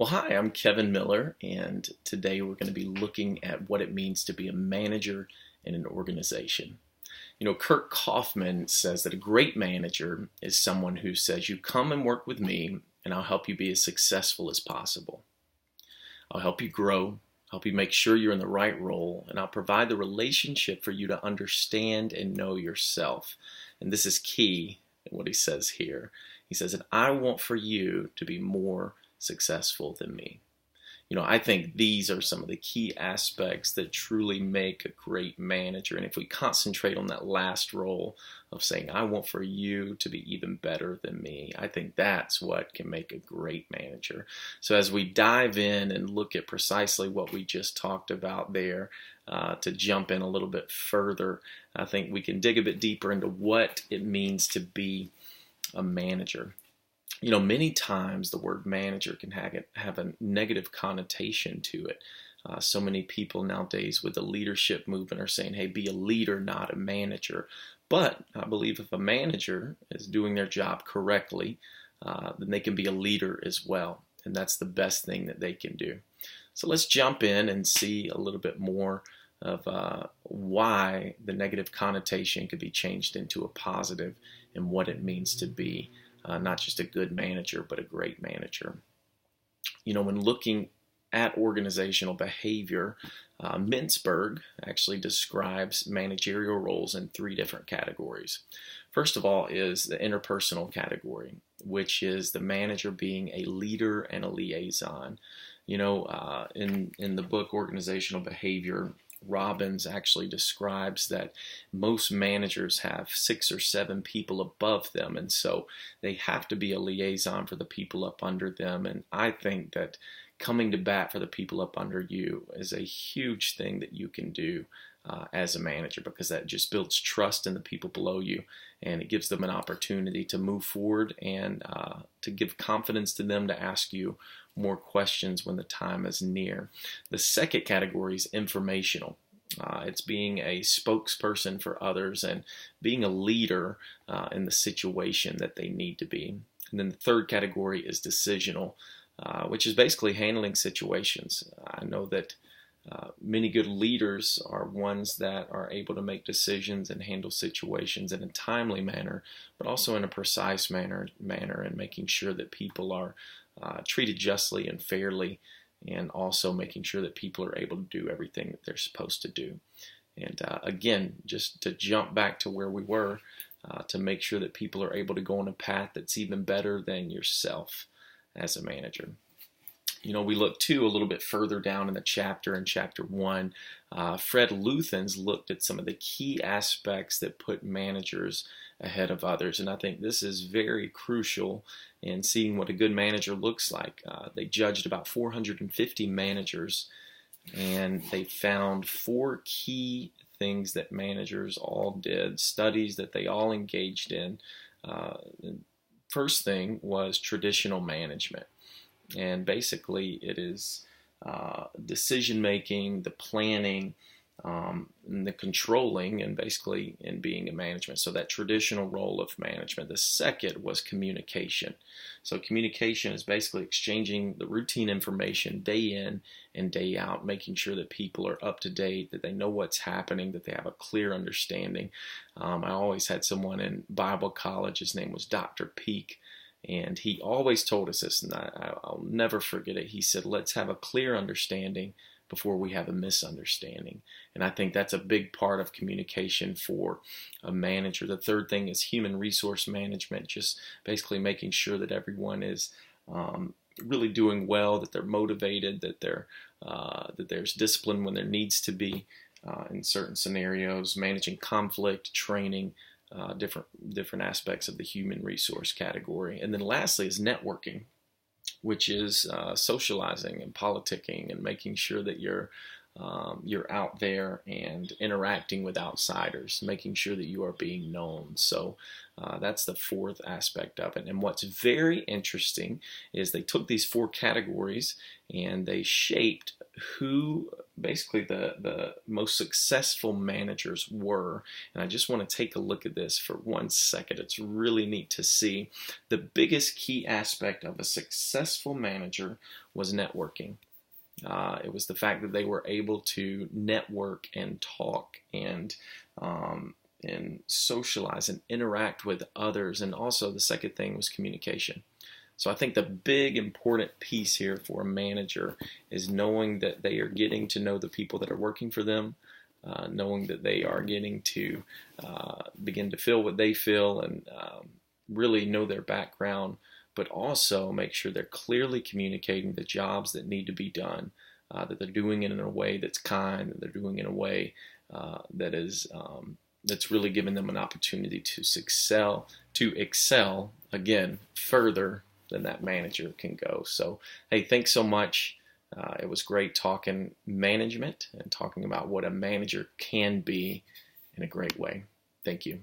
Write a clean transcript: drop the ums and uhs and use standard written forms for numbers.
Well, hi, I'm Kevin Miller, and today we're going to be looking at what it means to be a manager in an organization. Kurt Kaufman says that a great manager is someone who says, "You come and work with me, and I'll help you be as successful as possible. I'll help you grow, help you make sure you're in the right role, and I'll provide the relationship for you to understand and know yourself." And this is key in what he says here. He says that I want for you to be more successful than me. I think these are some of the key aspects that truly make a great manager. And if we concentrate on that last role of saying, I want for you to be even better than me, I think that's what can make a great manager. So as we dive in and look at precisely what we just talked about there, to jump in a little bit further, I think we can dig a bit deeper into what it means to be a manager. Many times the word manager can have a negative connotation to it. So many people nowadays with the leadership movement are saying, hey, be a leader, not a manager. But I believe if a manager is doing their job correctly, then they can be a leader as well. And that's the best thing that they can do. So let's jump in and see a little bit more of why the negative connotation could be changed into a positive and what it means to be not just a good manager, but a great manager. When looking at organizational behavior, Mintzberg actually describes managerial roles in three different categories. First of all is the interpersonal category, which is the manager being a leader and a liaison. In the book Organizational Behavior, Robbins actually describes that most managers have 6 or 7 people above them, and so they have to be a liaison for the people up under them. And I think that coming to bat for the people up under you is a huge thing that you can do as a manager, because that just builds trust in the people below you, and it gives them an opportunity to move forward and to give confidence to them to ask you more questions when the time is near. The second category is informational. It's being a spokesperson for others and being a leader in the situation that they need to be. And then the third category is decisional, which is basically handling situations. I know that many good leaders are ones that are able to make decisions and handle situations in a timely manner, but also in a precise manner and making sure that people are treated justly and fairly, and also making sure that people are able to do everything that they're supposed to do. And again, just to jump back to where we were, to make sure that people are able to go on a path that's even better than yourself as a manager. We look too a little bit further down in the chapter, in chapter 1, Fred Luthans looked at some of the key aspects that put managers ahead of others. And I think this is very crucial in seeing what a good manager looks like. They judged about 450 managers, and they found 4 key things that managers all did, studies that they all engaged in. First thing was traditional management. And basically it is decision making, the planning, and the controlling, and basically in being a management. So that traditional role of management. The second was communication. So communication is basically exchanging the routine information day in and day out, making sure that people are up to date, that they know what's happening, that they have a clear understanding. I always had someone in Bible college, his name was Dr. Peak, and he always told us this, and I'll never forget it. He said, let's have a clear understanding before we have a misunderstanding. And I think that's a big part of communication for a manager. The third thing is human resource management, just basically making sure that everyone is really doing well, that they're motivated, that there's discipline when there needs to be in certain scenarios, managing conflict, training, different aspects of the human resource category. And then lastly is networking, which is socializing and politicking and making sure that you're out there and interacting with outsiders, making sure that you are being known. So that's the fourth aspect of it. And what's very interesting is they took these 4 categories and they shaped who basically the most successful managers were. And I just want to take a look at this for 1 second. It's really neat to see. The biggest key aspect of a successful manager was networking. It was the fact that they were able to network and talk and socialize and interact with others. And also the second thing was communication. So I think the big important piece here for a manager is knowing that they are getting to know the people that are working for them, knowing that they are getting to begin to feel what they feel and really know their background, but also make sure they're clearly communicating the jobs that need to be done, that they're doing it in a way that's kind, that they're doing it in a way that is that's really giving them an opportunity to excel again further than that manager can go. So, hey, thanks so much. It was great talking management and talking about what a manager can be in a great way. Thank you.